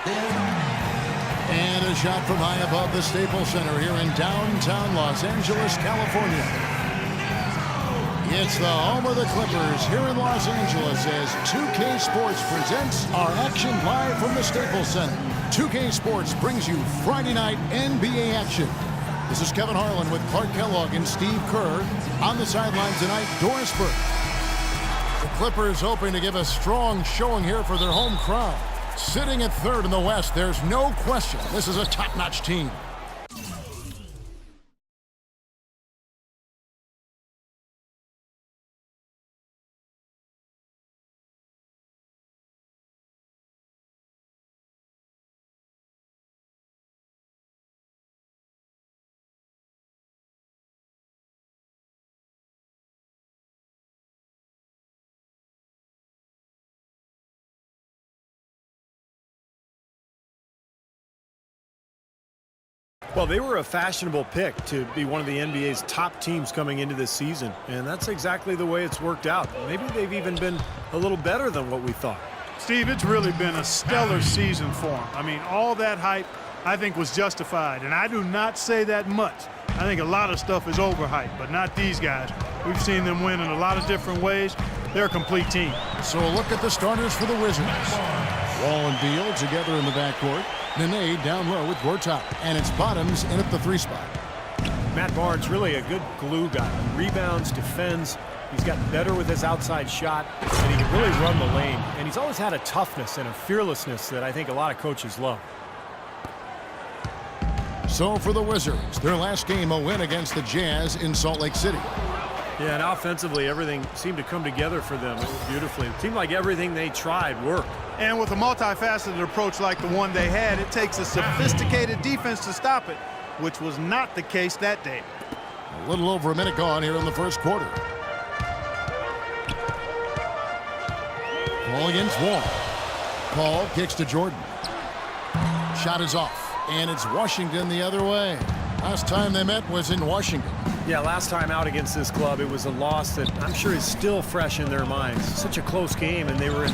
And a shot from high above the Staples Center here in downtown Los Angeles, California. It's the home of the Clippers here in Los Angeles as 2K Sports presents our action live from the Staples Center. 2K Sports brings you Friday night NBA action. This is Kevin Harlan with Clark Kellogg and Steve Kerr. On the sidelines tonight, Doris Burke. The Clippers hoping to give a strong showing here for their home crowd. Sitting at third in the West, there's no question this is a top-notch team. Well, they were a fashionable pick to be one of the NBA's top teams coming into this season, and that's exactly the way it's worked out. Maybe they've even been a little better than what we thought. Steve, it's really been a stellar season for them. I mean, all that hype, I think, was justified, and I do not say that much. I think a lot of stuff is overhyped, but not these guys. We've seen them win in a lot of different ways. They're a complete team. So a look at the starters for the Wizards. Wall and Beal together in the backcourt. Nene down low with Gortat, and it's Bottoms in at the 3 spot. Matt Barnes, really a good glue guy. He rebounds, defends. He's gotten better with his outside shot, and he can really run the lane. And he's always had a toughness and a fearlessness that I think a lot of coaches love. So for the Wizards, their last game a win against the Jazz in Salt Lake City. Yeah, and offensively, everything seemed to come together for them beautifully. It seemed like everything they tried worked. And with a multifaceted approach like the one they had, it takes a sophisticated defense to stop it, which was not the case that day. A little over a minute gone here in the first quarter. Ball against Wall. Paul kicks to Jordan. Shot is off, and it's Washington the other way. Last time they met was in Washington. Yeah, last time out against this club, it was a loss that I'm sure is still fresh in their minds. Such a close game, and they were in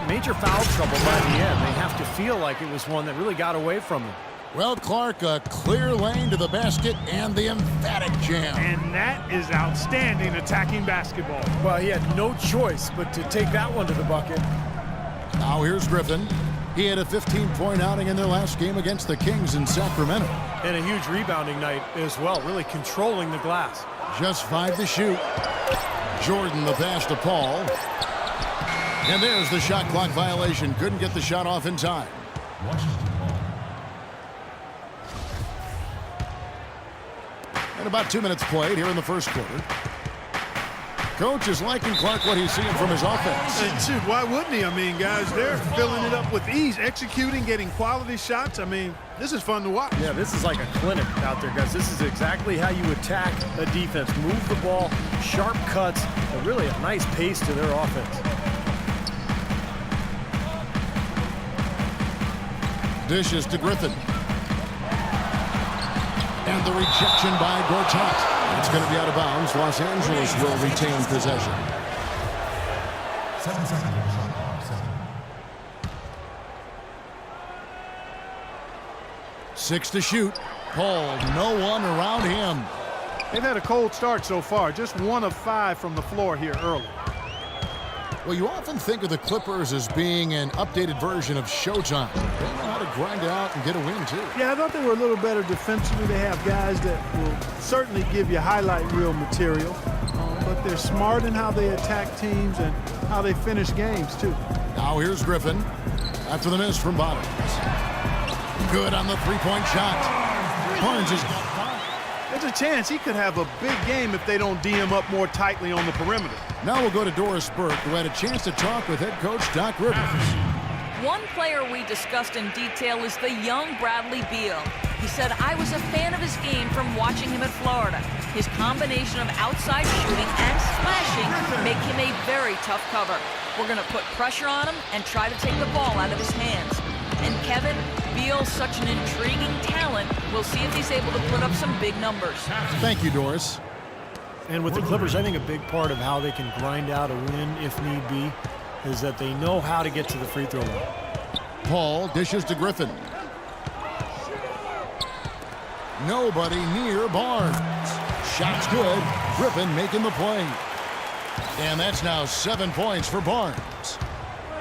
major foul trouble by the end. They have to feel like it was one that really got away from them. Well, Clark, a clear lane to the basket and the emphatic jam. And that is outstanding attacking basketball. Well, he had no choice but to take that one to the bucket. Now here's Griffin. He had a 15-point outing in their last game against the Kings in Sacramento. And a huge rebounding night as well, really controlling the glass. Just 5 to shoot. Jordan the pass to Paul. And there's the shot clock violation. Couldn't get the shot off in time. And about 2 minutes played here in the first quarter. Coach is liking Clark what he's seeing from his offense. And shoot, why wouldn't he? I mean, guys, they're filling it up with ease, executing, getting quality shots. I mean, this is fun to watch. Yeah, this is like a clinic out there, guys. This is exactly how you attack a defense. Move the ball, sharp cuts, and really a nice pace to their offense. Dishes to Griffin. And the rejection by Gortat. It's going to be out of bounds. Los Angeles will retain possession. 7 seconds. 6 to shoot. Paul, no one around him. They've had a cold start so far. Just 1 of 5 from the floor here early. Well, you often think of the Clippers as being an updated version of Showtime. They know how to grind out and get a win, too. Yeah, I thought they were a little better defensively. They have guys that will certainly give you highlight reel material, but they're smart in how they attack teams and how they finish games, too. Now here's Griffin after the miss from Bottoms. Good on the three-point shot. Barnes is... There's a chance he could have a big game if they don't D him up more tightly on the perimeter. Now we'll go to Doris Burke, who had a chance to talk with head coach Doc Rivers. One player we discussed in detail is the young Bradley Beal. He said, I was a fan of his game from watching him at Florida. His combination of outside shooting and slashing make him a very tough cover. We're going to put pressure on him and try to take the ball out of his hands. And Kevin, Beal's such an intriguing talent. We'll see if he's able to put up some big numbers. Thank you, Doris. And with the Clippers, I think a big part of how they can grind out a win if need be is that they know how to get to the free throw line. Paul dishes to Griffin. Nobody near Barnes. Shot's good. Griffin making the play. And that's now 7 points for Barnes.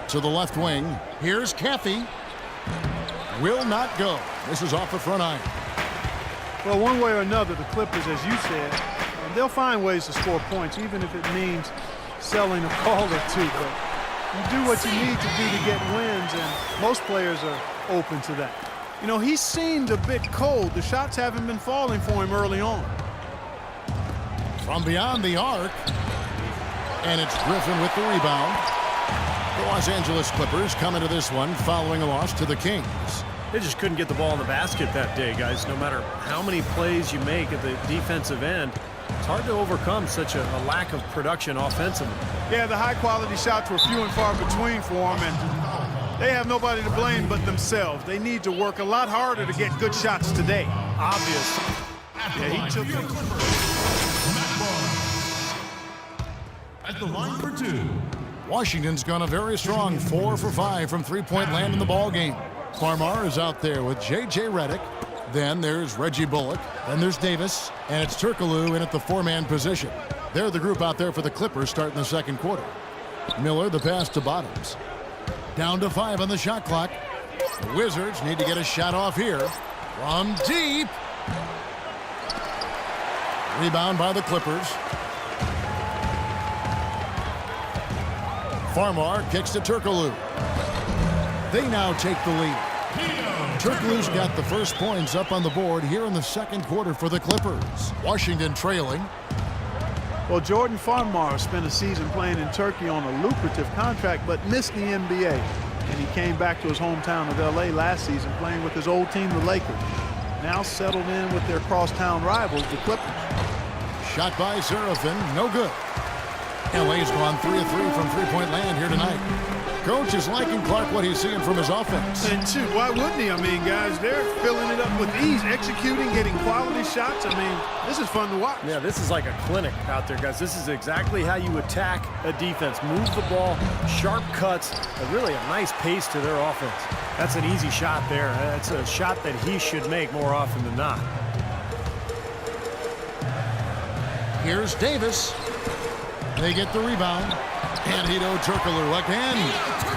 To the left wing. Here's Caffey. Will not go. This is off the front iron. Well, one way or another, the Clippers, as you said, they'll find ways to score points, even if it means selling a call or two. But you do what you need to do to get wins, and most players are open to that. You know, he seemed a bit cold. The shots haven't been falling for him early on. From beyond the arc. And it's Griffin with the rebound. The Los Angeles Clippers come into this one following a loss to the Kings. They just couldn't get the ball in the basket that day, guys. No matter how many plays you make at the defensive end, it's hard to overcome such a lack of production offensively. Yeah, the high-quality shots were few and far between for them, and they have nobody to blame but themselves. They need to work a lot harder to get good shots today. Obvious. Yeah, he took it. At the line for 2. Washington's gone a very strong 4 for 5 from three-point land in the ball game. Farmar is out there with J.J. Redick. Then there's Reggie Bullock. Then there's Davis. And it's Turkoglu in at the 4-man position. They're the group out there for the Clippers starting the second quarter. Miller, the pass to Bottoms. Down to 5 on the shot clock. The Wizards need to get a shot off here. From deep. Rebound by the Clippers. Farmar kicks to Turkoglu. They now take the lead. Turkoglu's got the first points up on the board here in the second quarter for the Clippers. Washington trailing. Well, Jordan Farmar spent a season playing in Turkey on a lucrative contract but missed the NBA. And he came back to his hometown of L.A. last season playing with his old team, the Lakers. Now settled in with their crosstown rivals, the Clippers. Shot by Serafin, no good. LA's gone 3 of 3 from three-point land here tonight. Coach is liking Clark what he's seeing from his offense. And shoot, why wouldn't he? I mean, guys, they're filling it up with ease, executing, getting quality shots. I mean, this is fun to watch. Yeah, this is like a clinic out there, guys. This is exactly how you attack a defense. Move the ball, sharp cuts, really a nice pace to their offense. That's an easy shot there. That's a shot that he should make more often than not. Here's Davis. They get the rebound. And Hedo Turkoglu again.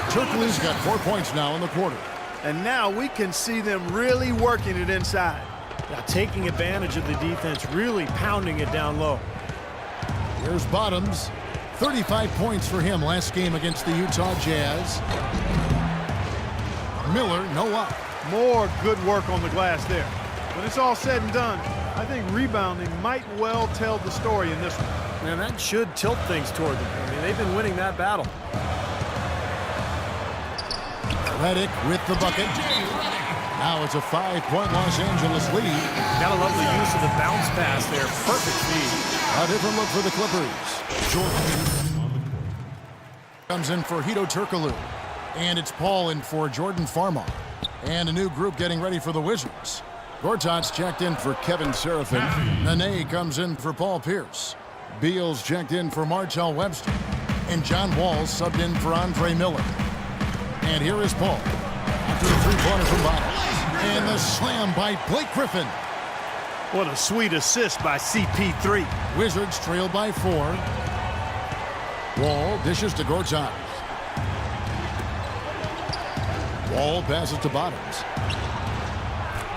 Turkoglu's got 4 points now in the quarter. And now we can see them really working it inside. Now taking advantage of the defense, really pounding it down low. Here's Bottoms. 35 points for him last game against the Utah Jazz. Miller, no luck. More good work on the glass there. When it's all said and done, I think rebounding might well tell the story in this one. Man, that should tilt things toward them. I mean, they've been winning that battle. Redick with the bucket. Now it's a 5-point Los Angeles lead. Gotta love the use of the bounce pass there. Perfect feed. A different look for the Clippers. Jordan comes in for Hedo Turkoglu. And it's Paul in for Jordan Farmar. And a new group getting ready for the Wizards. Gortat's checked in for Kevin Serafin. Nene comes in for Paul Pierce. Beals checked in for Martell Webster. And John Wall subbed in for Andre Miller. And here is Paul after the three-pointer from Bottoms. And the slam by Blake Griffin. What a sweet assist by CP3. Wizards trailed by 4. Wall dishes to Gortat. Wall passes to Bottoms.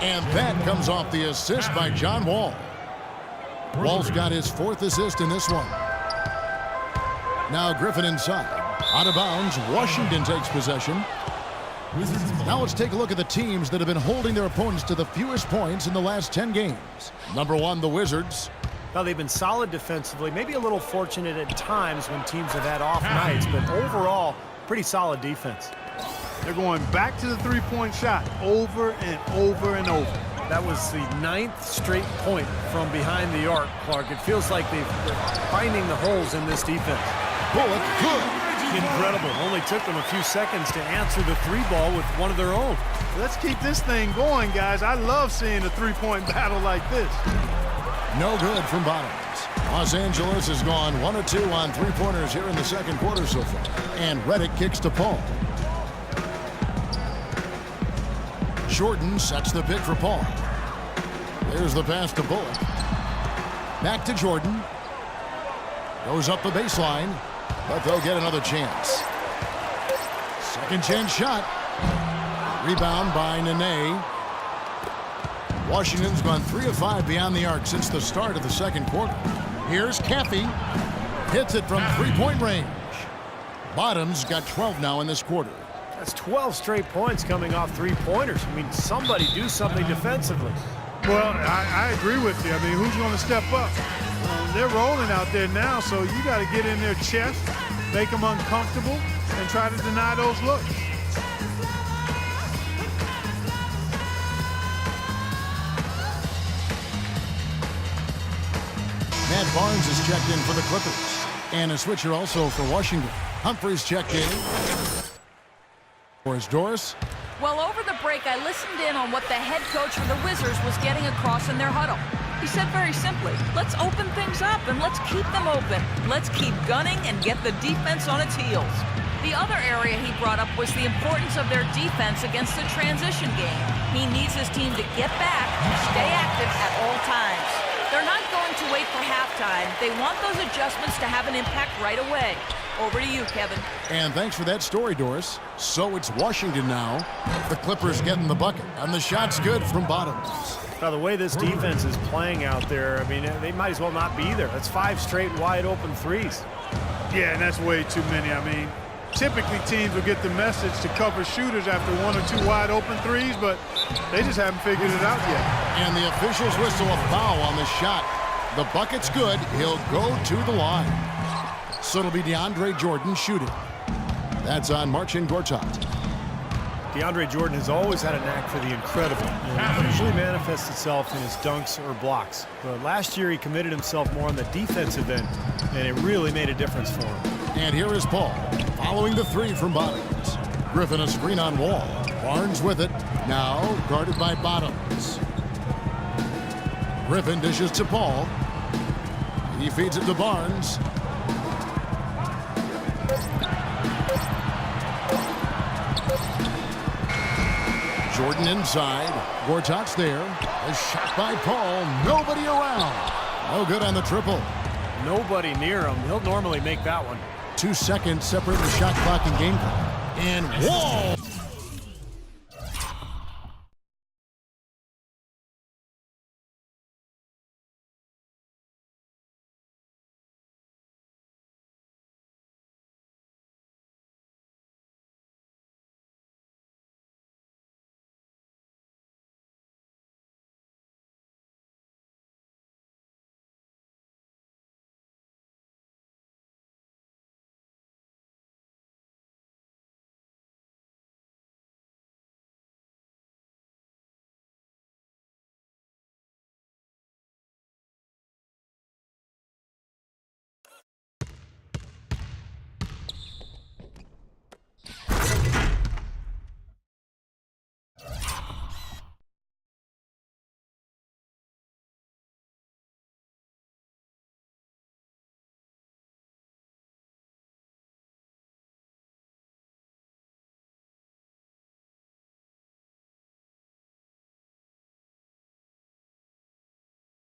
And that comes off the assist by John Wall. Wall's got his 4th assist in this one. Now Griffin inside. Out of bounds, Washington takes possession. Now let's take a look at the teams that have been holding their opponents to the fewest points in the last 10 games. Number 1, the Wizards. Well, they've been solid defensively, maybe a little fortunate at times when teams have had off nights, but overall, pretty solid defense. They're going back to the three-point shot over and over and over. That was the 9th straight point from behind the arc, Clark. It feels like they're finding the holes in this defense. Bullock, good. Incredible. Only took them a few seconds to answer the 3-ball with one of their own. Let's keep this thing going, guys. I love seeing a three-point battle like this. No good from Bottoms. Los Angeles has gone 1 of 2 on three-pointers here in the second quarter so far. And Redick kicks to Paul. Jordan sets the pick for Paul. There's the pass to Bullock. Back to Jordan. Goes up the baseline, but they'll get another chance. Second chance shot. Rebound by Nene. Washington's gone 3 of 5 beyond the arc since the start of the second quarter. Here's Caffey. Hits it from three-point range. Bottoms got 12 now in this quarter. That's 12 straight points coming off three-pointers. I mean, somebody do something defensively. Well, I agree with you. I mean, who's going to step up? They're rolling out there now, so you got to get in their chest, make them uncomfortable, and try to deny those looks. Matt Barnes is checked in for the Clippers. And a switcher also for Washington. Humphries checked in. Where's Doris? Well, over the break, I listened in on what the head coach for the Wizards was getting across in their huddle. He said very simply, let's open things up and let's keep them open. Let's keep gunning and get the defense on its heels. The other area he brought up was the importance of their defense against the transition game. He needs his team to get back and stay active at all times. They're not going to wait for halftime. They want those adjustments to have an impact right away. Over to you, Kevin. And thanks for that story, Doris. So it's Washington now. The Clippers getting the bucket. And the shot's good from Bottoms. Now, the way this defense is playing out there, I mean, they might as well not be there. That's 5 straight wide open threes. Yeah, and that's way too many. I mean, typically teams will get the message to cover shooters after 1 or 2 wide open threes, but they just haven't figured it out yet. And the officials whistle a foul on the shot. The bucket's good. He'll go to the line. So it'll be DeAndre Jordan shooting. That's on Marcin Gortat. DeAndre Jordan has always had a knack for the incredible. And it usually manifests itself in his dunks or blocks. But last year he committed himself more on the defensive end, and it really made a difference for him. And here is Paul, following the 3 from Bottoms. Griffin a screen on Wall. Barnes with it, now guarded by Bottoms. Griffin dishes to Paul. He feeds it to Barnes. Jordan inside. Gortat's there. A shot by Paul. Nobody around. No good on the triple. Nobody near him. He'll normally make that one. 2 seconds separate the shot clock and game clock. And Wall